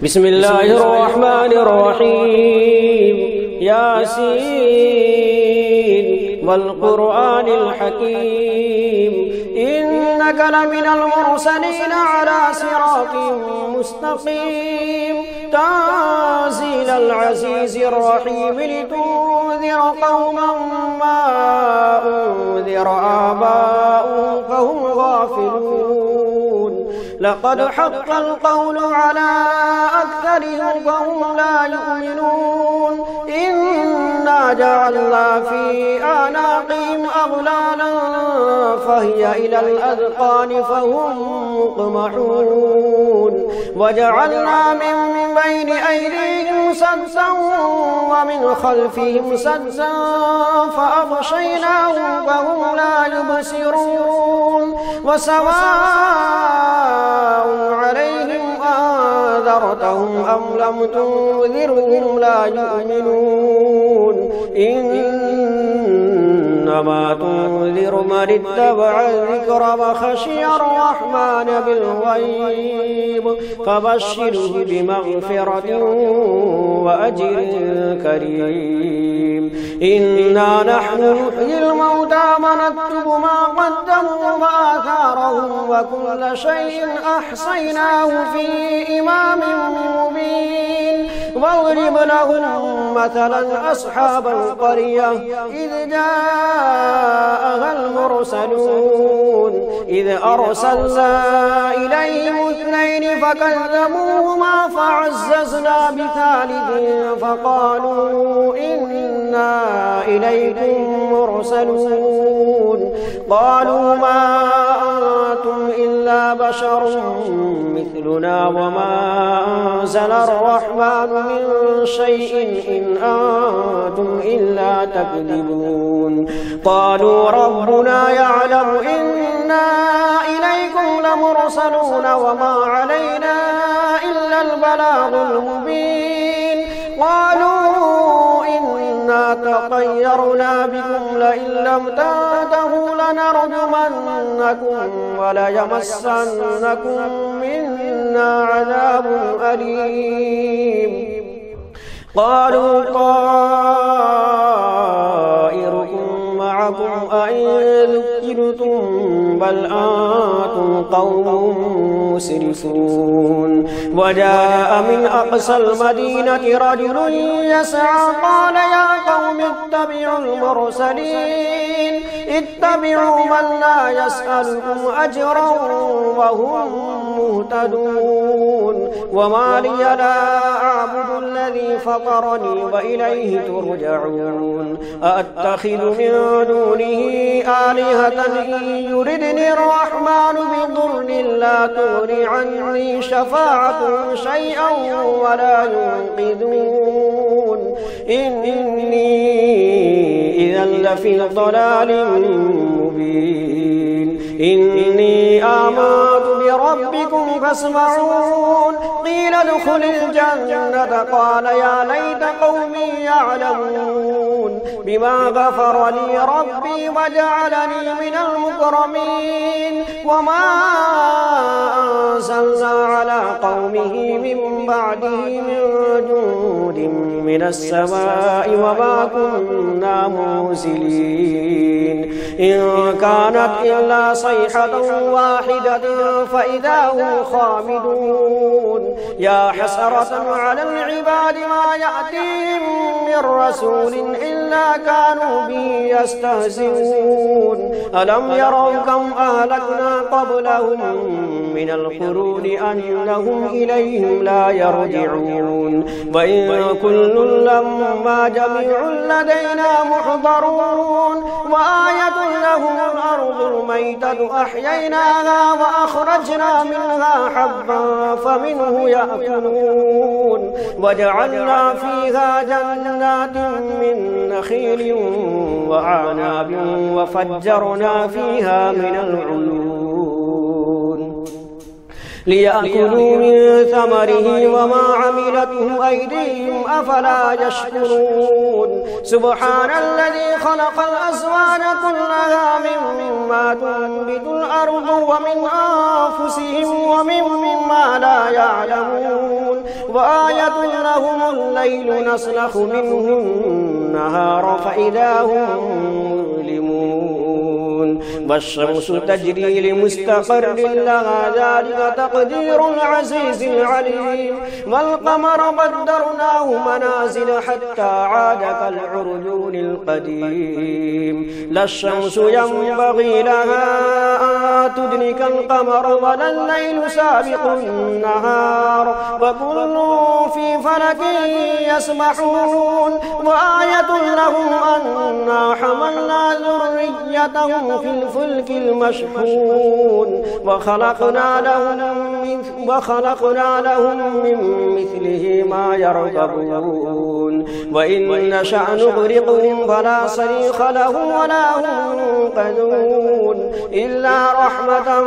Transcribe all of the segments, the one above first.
بسم الله الرحمن الرحيم. ياسين والقرآن الحكيم إنك لمن المرسلين على صراط مستقيم تنزيل العزيز الرحيم لتنذر قوما ما أنذر آباؤهم فهم غافلون لقد حق القول على أكثرهم فهم لا يؤمنون إنا جعلنا في أعناقهم أغلالا فهي إلى الأذقان فهم مقمحون وجعلنا من بين أيديهم سدا ومن خلفهم سدا فأغشيناهم فهم لا يبصرون وسواء عليهم أنذرتهم أم لم تنذرهم لا يؤمنون إنما تنذر من اتبع الذكر وخشي الرحمن بالغيب فبشره بمغفرة وأجر كريم. إنا نحن نحيي الموتى ونكتب ما قدموا وآثارهم وكل شيء أحصيناه في إمام مبين. واضرب لهم مثلا أصحاب القرية إذ جاءها المرسلون إذ أرسلنا إليهم اثنين فكذبوهما فعززنا بثالث فقالوا إنا إليكم مرسلون قالوا ما أنتم إلا بشر مثلنا وما أنزل الرحمن من شيء إن أنتم إلا تكذبون. قالوا ربنا يعلم إنا إليكم لمرسلون وما علينا إلا البلاغ المبين. قالوا إنا تطيرنا بكم لئن لم تنتهوا لنرجمنكم وليمسنكم منا عذاب أليم. قالوا طائركم معكم أئن ذكرتم بل أنتم قوم مسرفون. وجاء من أقصى المدينة رجل يسعى قال يا قوم اتبعوا المرسلين اتبعوا من لا يسألكم أجرا وهم مهتدون. وما لي لا أعبد الذي فطرني وإليه ترجعون. أأتخذ من دونه آلهة إن يردني الرحمن بضر لا تغني عني شفاعة شيئا ولا ينقذون. إني إذا لفي ضلال مبين. إني آمنت بربكم فاسمعون. قيل ادخل الجنة قال يا ليت قومي يعلمون بما غفر لي ربي وجعلني من المكرمين. وما أنزلنا على قومه من بعده من جند من السماء وما كنا منزلين. إن كانت إلا صيحة واحدة فإذا هم خامدون. يا حسرة على العباد ما يأتيهم من رسول إلا كانوا به يستهزئون. ألم يروا كم أهلكنا قبلهم من القرون أنهم إليهم لا يرجعون. وإن كل لما جميع لدينا محضرون. وآية لهم الأرض الميتة أحييناها وأخرجنا منها حبا فمنه يأكلون. وجعلنا فيها جنات من نخيل وأعناب وفجرنا فيها من العيون ليأكلوا من ثمره وما عملته أيديهم أفلا يشكرون. سبحان الذي خلق الأزواج كلها مما تنبت الأرض ومن أنفسهم ومما لا يعلمون. وآية لهم الليل نسلخ منه النهار فإذا هم مظلمون والشمس تجري لمستقر لها ذلك تقدير العزيز العليم والقمر قدرناه منازل حتى عاد كالعرجون القديم لا الشمس ينبغي لها أن تدرك القمر ولا الليل سابق النهار وكل في فلك يسبحون وآية لهم أنا حملنا ذريتهم في الفلك المشحون وخلقنا لهم من مثله ما يركبون وإن نشأ نغرقهم فلا صريخ لهم ولا هم ينقذون إلا رحمة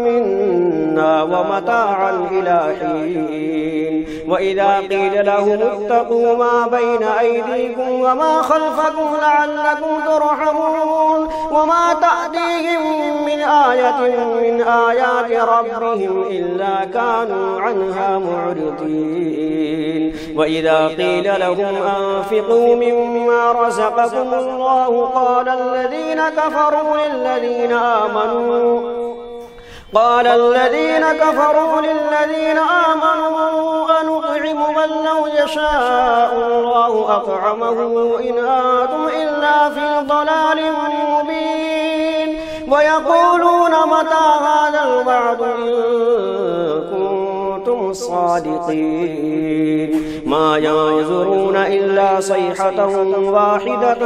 منا ومتاعا إلى حين وإذا قيل لهم اتقوا ما بين أيديكم وما خلفكم لعلكم ترحمون وما تأتيهم من آية من آيات ربهم إلا كانوا عنها معرضين وإذا قيل لهم أنفقوا مما رزقكم الله قال الذين كفروا للذين آمنوا أنطعم من لو يشاء الله أطعمه إن أنتم إلا في ضلال مبين ويقولون متى هذا الوعد إن كنتم صادقين ما ينظرون إلا صيحة واحدة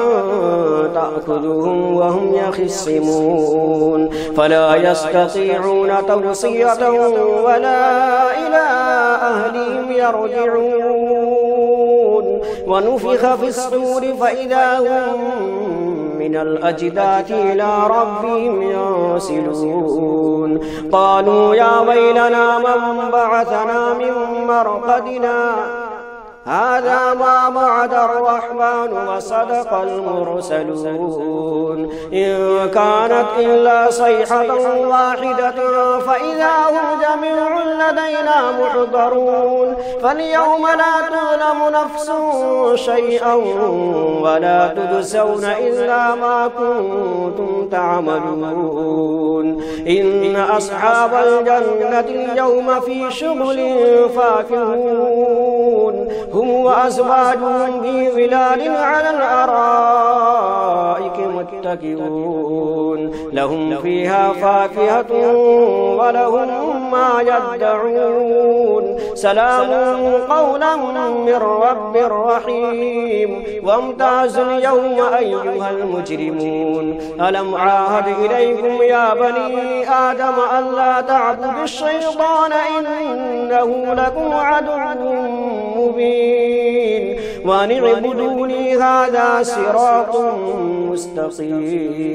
تأخذهم وهم يخصمون فلا يستطيعون توصية ولا إلى أهلهم يرجعون ونفخ في الصور فإذا هم من الأجداث إلى ربهم ينسلون قالوا يا ويلنا من بعثنا من مرقدنا هذا ما وعد الرحمن وصدق المرسلون إن كانت إلا صيحة واحدة فإذا هم جميع لدينا محضرون فاليوم لا تظلم نفس شيئا ولا تجزون إلا ما كنتم تعملون إن أصحاب الجنة اليوم في شغل فاكهون هم وأزواجهم في ظلال على الأرائك متكئون لهم فيها فاكهة ولهم ما يدعون سلام قولا من رب رحيم وامتازوا اليوم أيها المجرمون ألم عاهد إليكم يا بني آدم ألا تعبدوا الشيطان إنه لكم عدو مبين وأن اعبدوني هذا صراط مستقيم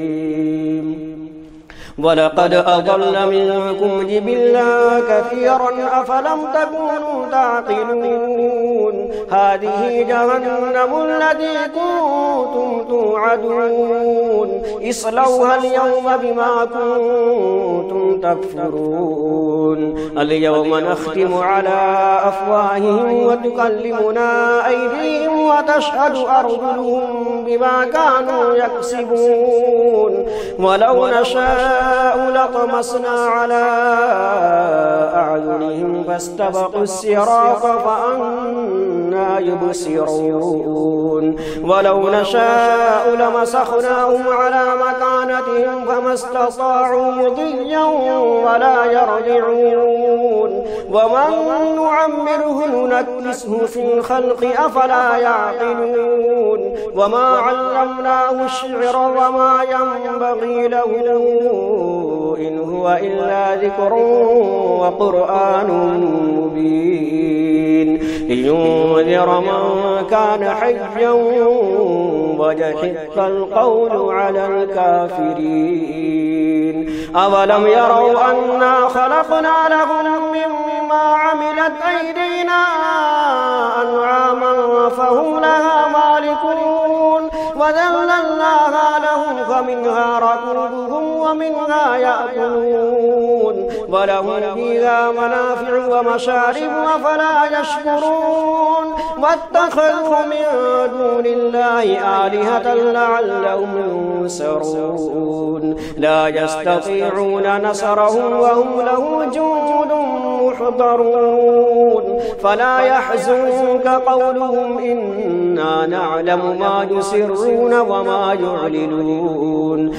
ولقد أضل منكم جبلا كثيرا أفلم تكونوا تعقلون هذه جهنم التي كنتم توعدون اصلوها اليوم بما كنتم تكفرون اليوم نختم على أفواههم وتكلمنا أيديهم وتشهد أرجلهم بما كانوا يكسبون ولو نشاء لطمسنا على أعينهم فاستبقوا الصراط فأنى يبصرون ولو نشاء لمسخناهم على مكانتهم فما استطاعوا مضيا ولا يرجعون ومن نعمره ننكسه في الخلق أفلا يعقلون وما علمناه الشعر وما ينبغي له إن هو إلا ذكر وقرآن مبين لينذر من كان حيا ويحق القول على الكافرين أولم يروا أنا خلقنا لهم مما عملت أيدينا أنعاما فهم لها مالكون وذللناها لهم فمنها ركوبهم ومنها يأكلون ولهم فيها منافع ومشارب أفلا يشكرون واتخذوا من دون الله آلهة لعلهم ينصرون لا يستطيعون نصرهم وهم له جند محضرون فلا يحزنك قولهم إنا نعلم ما يسرون وما يعلنون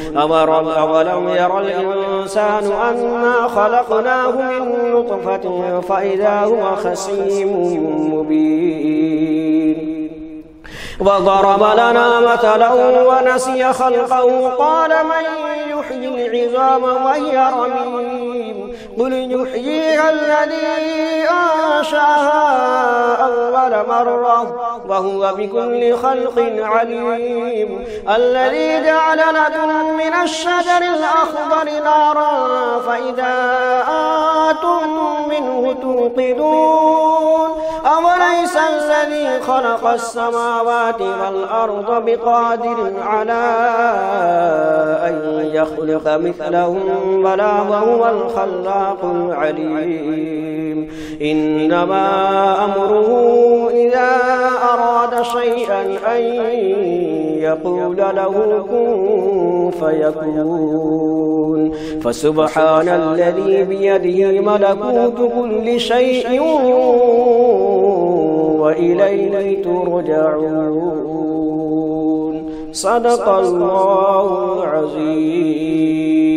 أولم ير الإنسان أنا خلقناه من نطفة فإذا هو خصيم مبين وضرب لنا مثلا ونسي خلقه قال من يحيي العظام وهي رميم قل يحييها الذي أنشأها أول مرة وهو بكل خلق عليم الذي جعل لكم من الشجر الأخضر نارا فإذا أنتم منه توقدون أوليس الذي خلق السماوات والأرض بقادر على أن يخلق مثلهم بلى وهو الخلاق العليم إنما أمره إذا أراد شيئا أن يقول له كن فيكون فسبحان الذي بيده ملكوت كل شيء وإليه ترجعون صدق الله العظيم.